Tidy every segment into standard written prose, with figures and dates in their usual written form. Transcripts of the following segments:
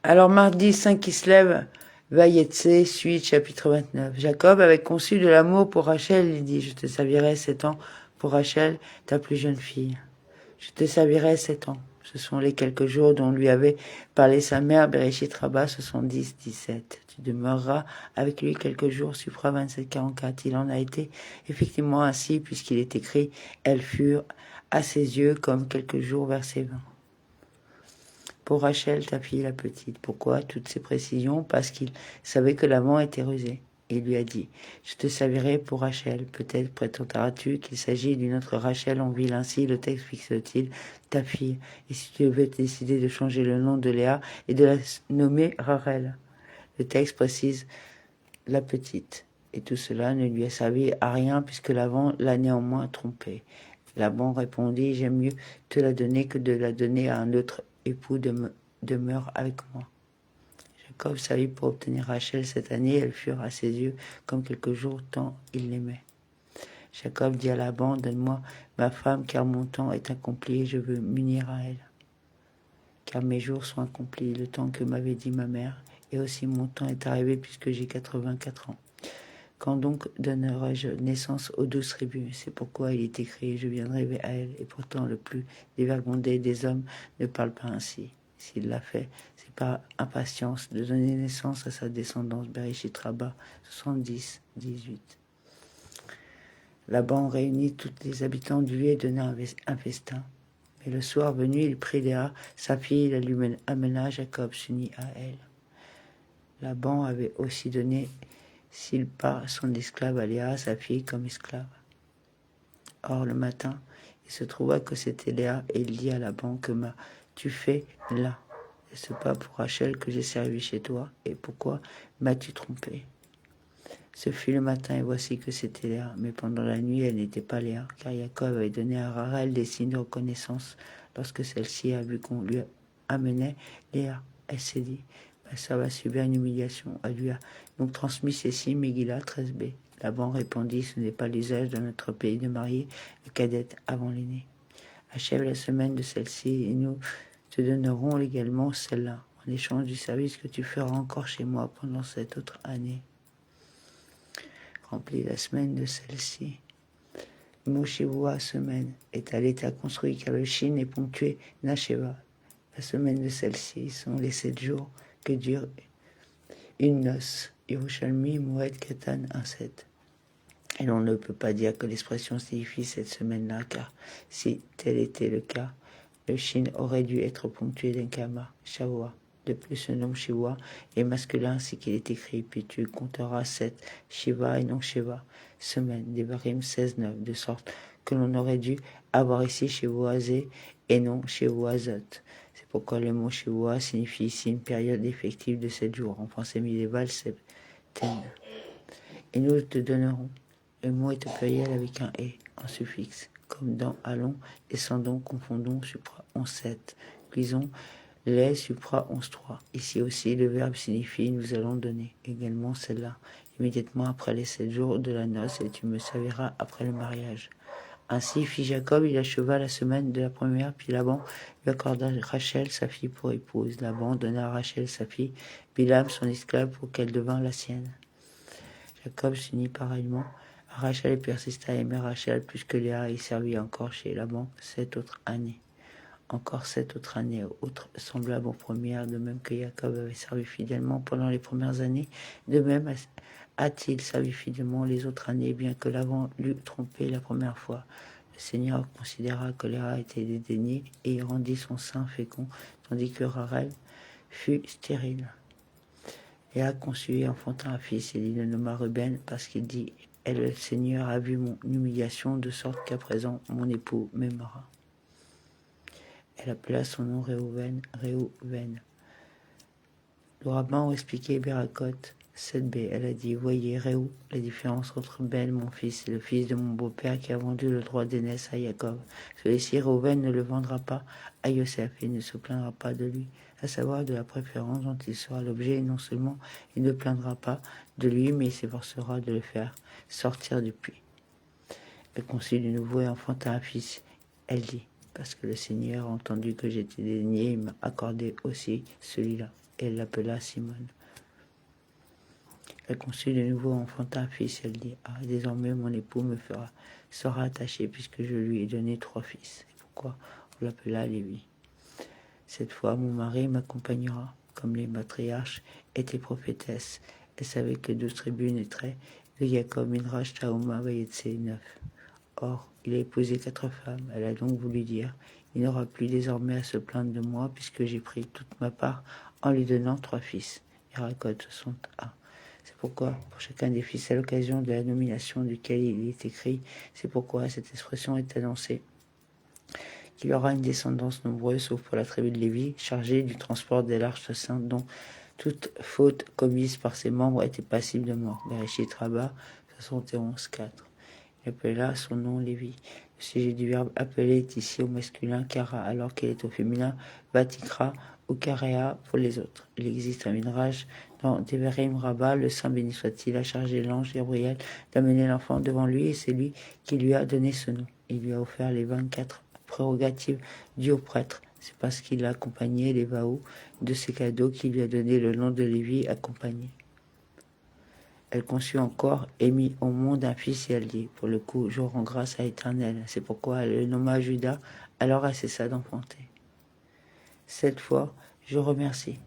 Alors mardi 5 Kislev, Vayetse, suite chapitre 29. Jacob avait conçu de l'amour pour Rachel, il dit, je te servirai 7 ans pour Rachel, ta plus jeune fille. Je te servirai 7 ans. Ce sont les quelques jours dont lui avait parlé sa mère, Bereshit Rabba 70-17. Tu demeureras avec lui quelques jours, Supra 27-44. Il en a été effectivement ainsi, puisqu'il est écrit, elles furent à ses yeux comme quelques jours, verset 20. Pour Rachel, ta fille la petite. Pourquoi toutes ces précisions? Parce qu'il savait que l'amant était rusé. Il lui a dit, je te servirai pour Rachel. Peut-être prétenteras-tu qu'il s'agit d'une autre Rachel en ville. Ainsi, le texte fixe-t-il ta fille. Et si tu devais décider de changer le nom de Léa et de la nommer Rachel, le texte précise la petite. Et tout cela ne lui a servi à rien puisque l'avant l'a néanmoins trompé. Laban répondit, j'aime mieux te la donner que de la donner à un autre époux, demeure avec moi. Jacob savait pour obtenir Rachel cette année, elles furent à ses yeux comme quelques jours tant il l'aimait. Jacob dit à Laban, donne-moi ma femme car mon temps est accompli et je veux m'unir à elle. Car mes jours sont accomplis, le temps que m'avait dit ma mère, et aussi mon temps est arrivé puisque j'ai 84 ans. Quand donc donnerai-je naissance aux 12 tribus? C'est pourquoi il est écrit, je viendrai à elle, et pourtant le plus dévergondé des hommes ne parle pas ainsi. S'il l'a fait, c'est par impatience de donner naissance à sa descendance. Bereshit Rabba 70-18. Laban réunit tous les habitants du lieu et donna un festin. Mais le soir venu, il prit Léa, sa fille, la lui amena, Jacob s'unit à elle. Laban avait aussi donné Silpa, son esclave, à Léa, sa fille, comme esclave. Or, le matin, il se trouva que c'était Léa, et il dit à Laban, que m'as-tu fait là? Est-ce pas pour Rachel que j'ai servi chez toi? Et pourquoi m'as-tu trompé? Ce fut le matin, et voici que c'était Léa. Mais pendant la nuit, elle n'était pas Léa, car Jacob avait donné à Rachel des signes de reconnaissance. Lorsque celle-ci a vu qu'on lui amenait Léa, elle s'est dit, ça va subir une humiliation. Elle lui a donc transmis ces signes, Megillah 13b. Laban répondit, ce n'est pas l'usage de notre pays de marier le cadette avant l'aîné. Achève la semaine de celle-ci et nous te donnerons également celle-là, en échange du service que tu feras encore chez moi pendant cette autre année. Remplis la semaine de celle-ci. Moshevoa semaine est à l'état construit car le Shin est ponctué Nasheva. La semaine de celle-ci sont les 7 jours que dure une noce. Yerushalmi, Moed, Katan, 1-7. Et l'on ne peut pas dire que l'expression signifie cette semaine-là, car si tel était le cas, le Shin aurait dû être ponctué d'un Kama, Shavua. De plus, le nom Shiva est masculin ainsi qu'il est écrit, puis tu compteras 7 Shiva et non Shiva, semaine, Devarim 16-9, de sorte que l'on aurait dû avoir ici Shivuazé et non Shivuazot. C'est pourquoi le mot Shivua signifie ici une période effective de 7 jours. En français médiéval, c'est ten. Et nous te donnerons. Le mot est au pluriel avec un « et » en suffixe, comme dans « allons », descendons, confondons, supra 11-7. Lisons les supra 11-3. Ici aussi, le verbe signifie « nous allons donner ». Également celle-là, immédiatement après les 7 jours de la noce, et tu me serviras après le mariage. Ainsi fit Jacob, il acheva la semaine de la première, puis Laban lui accorda Rachel, sa fille, pour épouse. Laban donna à Rachel, sa fille, Bilam, son esclave, pour qu'elle devint la sienne. Jacob s'unit pareillement à Rachel et persista à aimer Rachel plus que Léa, et servit encore chez Laban 7 autres années. Encore 7 autres années, autres semblables aux premières, de même que Jacob avait servi fidèlement pendant les premières années, de même a-t-il servi fidèlement les autres années, bien que Laban l'eût trompé la première fois. Le Seigneur considéra que Léa était dédaignée et il rendit son sein fécond, tandis que Rachel fut stérile. Léa conçut et enfanta un fils, et il le nomma Ruben, parce qu'il dit, et le Seigneur a vu mon humiliation, de sorte qu'à présent mon époux m'aimera. Elle appela son nom Réhouven. Le rabbin a expliqué Berakot 7b. Elle a dit, voyez, Réhou, la différence entre Ben, mon fils, et le fils de mon beau-père qui a vendu le droit d'aînesse à Jacob. Celui-ci, Réhouven, ne le vendra pas à Yosef et ne se plaindra pas de lui, à savoir de la préférence dont il sera l'objet, et non seulement il ne plaindra pas de lui, mais il s'efforcera de le faire sortir du puits. Elle conçut de nouveau et enfanta un fils. Elle dit, parce que le Seigneur a entendu que j'étais dédaigné, il m'a accordé aussi celui-là. et elle l'appela Simone. Elle conçut de nouveau, enfanta un fils, elle dit, ah, désormais mon époux sera attaché puisque je lui ai donné 3 fils. C'est pourquoi on l'appela Lévi. Cette fois, mon mari m'accompagnera, comme les matriarches étaient prophétesses. Elle savait que 12 tribus naîtraient de Jacob, Midrash, Taouma, Vayetse, 9. Or, il a épousé 4 femmes. Elle a donc voulu dire, il n'aura plus désormais à se plaindre de moi, puisque j'ai pris toute ma part en lui donnant 3 fils. Héracode 61. C'est pourquoi, pour chacun des fils, à l'occasion de la nomination duquel il est écrit, c'est pourquoi cette expression est annoncée, qu'il aura une descendance nombreuse, sauf pour la tribu de Lévi, chargée du transport de l'Arche sainte, dont toute faute commise par ses membres était passible de mort. Bereshit Rabbah 71, 4. Il appela son nom Lévi. Le sujet du verbe appeler est ici au masculin Kara, alors qu'il est au féminin Vatikra ou Karea pour les autres. Il existe un midrash dans Devarim Rabbah, le Saint béni soit-il a chargé l'ange Gabriel d'amener l'enfant devant lui et c'est lui qui lui a donné ce nom. Il lui a offert les 24 prérogatives dues au prêtre. C'est parce qu'il a accompagné les Vaou de ses cadeaux qu'il lui a donné le nom de Lévi accompagné. Elle conçut encore et mit au monde un fils et elle dit, pour le coup, je rends grâce à l'Éternel. C'est pourquoi elle le nomma Judas, alors elle cessa d'enfanter. Cette fois, je remercie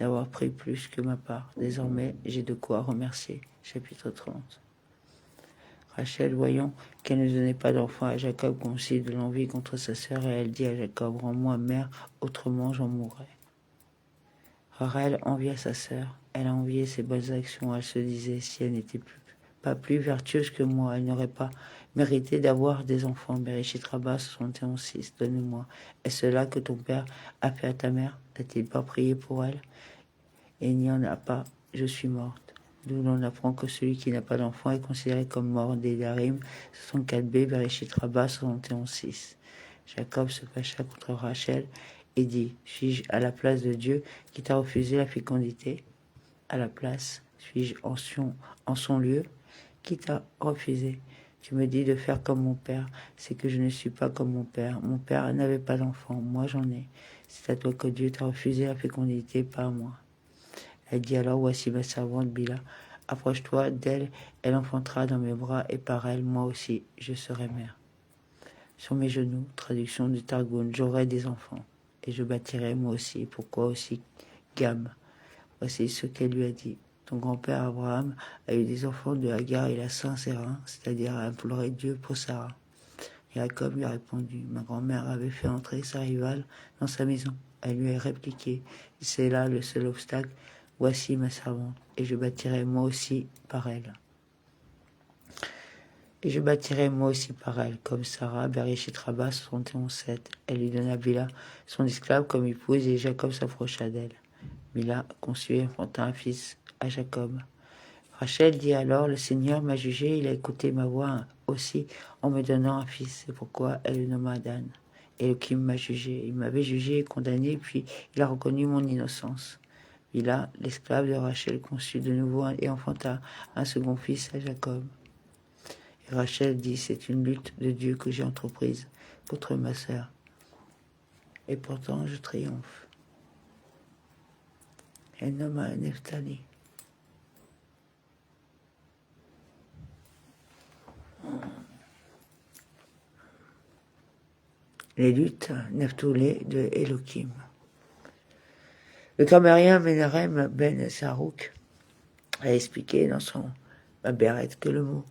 d'avoir pris plus que ma part. Désormais, j'ai de quoi remercier. Chapitre 30. Rachel, voyant qu'elle ne donnait pas d'enfant à Jacob, conçut de l'envie contre sa sœur et elle dit à Jacob, rends-moi mère, autrement j'en mourrai. Rachel envia sa sœur. Elle a envié ses bonnes actions. Elle se disait, si elle n'était pas plus vertueuse que moi, elle n'aurait pas mérité d'avoir des enfants. Bereshit Rabbah 71:6. Donne-moi. Est-ce là que ton père a fait à ta mère? N'a-t-il pas prié pour elle? Et il n'y en a pas. Je suis morte. D'où l'on apprend que celui qui n'a pas d'enfant est considéré comme mort. Devarim 64b. Bereshit Rabbah 71:6. Jacob se fâcha contre Rachel et dit, suis-je à la place de Dieu qui t'a refusé la fécondité? À la place, suis-je en son lieu qui t'a refusé? Tu me dis de faire comme mon père, c'est que je ne suis pas comme mon père. Mon père n'avait pas d'enfant, moi j'en ai. C'est à toi que Dieu t'a refusé la fécondité, pas à moi. Elle dit alors, voici ma servante Bila, approche-toi d'elle, elle enfantera dans mes bras et par elle, moi aussi, je serai mère. Sur mes genoux, traduction du Targum, j'aurai des enfants. Et je bâtirai moi aussi. Pourquoi aussi Gam? Voici ce qu'elle lui a dit. Ton grand-père Abraham a eu des enfants de Hagar et la Saint-Sérin, c'est-à-dire a imploré Dieu pour Sarah. Jacob lui a répondu, ma grand-mère avait fait entrer sa rivale dans sa maison. Elle lui a répliqué, c'est là le seul obstacle, voici ma servante, et je bâtirai moi aussi par elle. Et je bâtirai moi aussi par elle, comme Sarah, Bereshit Rabbah 71:7. Elle lui donna Bila, son esclave, comme épouse, et Jacob s'approcha d'elle. Bila conçut et enfanta un fils à Jacob. Rachel dit alors, le Seigneur m'a jugé, il a écouté ma voix aussi en me donnant un fils. C'est pourquoi elle le nomma Dan. Elohim m'a jugé. Il m'avait jugé et condamné, puis il a reconnu mon innocence. Bila, l'esclave de Rachel, conçut de nouveau et enfanta un second fils à Jacob. Et Rachel dit, c'est une lutte de Dieu que j'ai entreprise contre ma sœur. Et pourtant, je triomphe. Elle nomma Nephtali. Les luttes Nephtulé de Elohim. Le Camérien Menachem ben Sarouk a expliqué dans son Baberet que le mot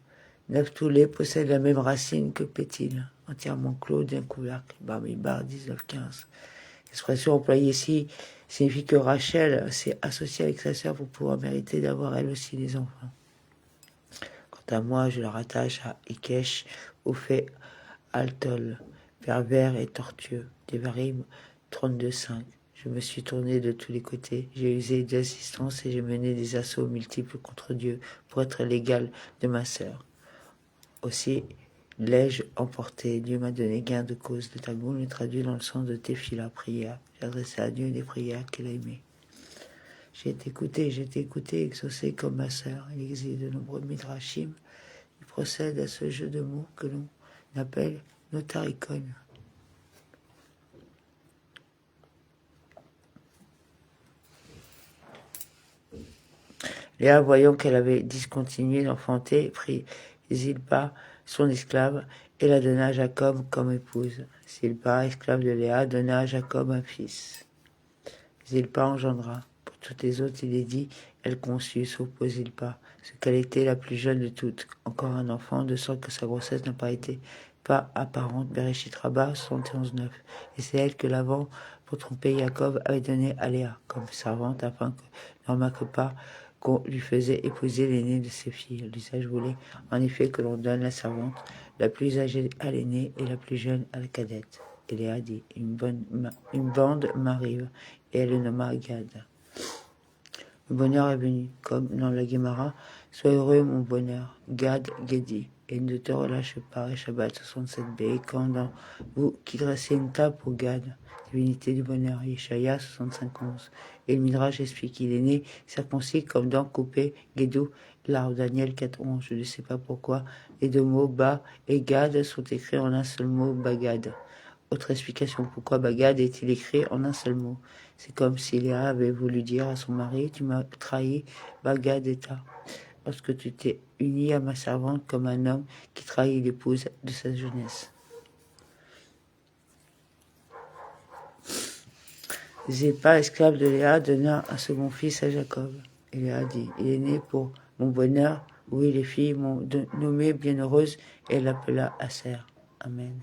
Nephtulé possède la même racine que Pétil, entièrement clos d'un couvercle, Bamidbar 19:15. L'expression employée ici signifie que Rachel s'est associée avec sa sœur pour pouvoir mériter d'avoir elle aussi des enfants. Quant à moi, je la rattache à Ikesh, au fait Altol, pervers et tortueux. Devarim 32:5. Je me suis tourné de tous les côtés, j'ai usé d'assistance et j'ai mené des assauts multiples contre Dieu pour être l'égal de ma sœur. Aussi l'ai-je emporté, Dieu m'a donné gain de cause. Le Talmud le traduit dans le sens de Tefila, prière. J'ai adressé à Dieu des prières qu'il a aimées. J'ai été écouté, exaucé comme ma sœur. Il existe de nombreux midrashim qui procèdent à ce jeu de mots que l'on appelle notaricon. Léa, voyant qu'elle avait discontinué d'enfanter, prit Zilpa, son esclave, et la donna à Jacob comme épouse. Zilpa, esclave de Léa, donna à Jacob un fils. Zilpa engendra. Pour toutes les autres, il est dit, elle conçut, sauf pour Zilpa, ce qu'elle était la plus jeune de toutes, encore un enfant, de sorte que sa grossesse n'a pas apparente. Bereshit Rabba 71-9. Et c'est elle que Laban, pour tromper Jacob, avait donné à Léa comme servante, afin que ne remarque pas qu'on lui faisait épouser l'aînée de ses filles. L'usage voulait en effet que l'on donne la servante la plus âgée à l'aînée et la plus jeune à la cadette. Et Léa dit, une bande m'arrive, et elle le nomma Gad. Le bonheur est venu, comme dans la Guémara, sois heureux mon bonheur, Gad, Gedi, et ne te relâche pas, et Shabbat 67b, et quand dans vous qui dressez une table pour Gad, divinité du bonheur, Yeshaya 65-11. Et le Midrash explique qu'il est né circoncis comme dent coupée, Guédou, l'arbre Daniel 4-11. Je ne sais pas pourquoi les deux mots Ba et Gad sont écrits en un seul mot, Bagad. Autre explication, pourquoi Bagad est-il écrit en un seul mot? C'est comme si Léa avait voulu dire à son mari, tu m'as trahi, Bagad eta, lorsque tu t'es uni à ma servante comme un homme qui trahit l'épouse de sa jeunesse. Zilpa, esclave de Léa, donna un second fils à Jacob. Et Léa dit, il est né pour mon bonheur, oui les filles m'ont nommée bienheureuse, et elle l'appela Aser. Amen.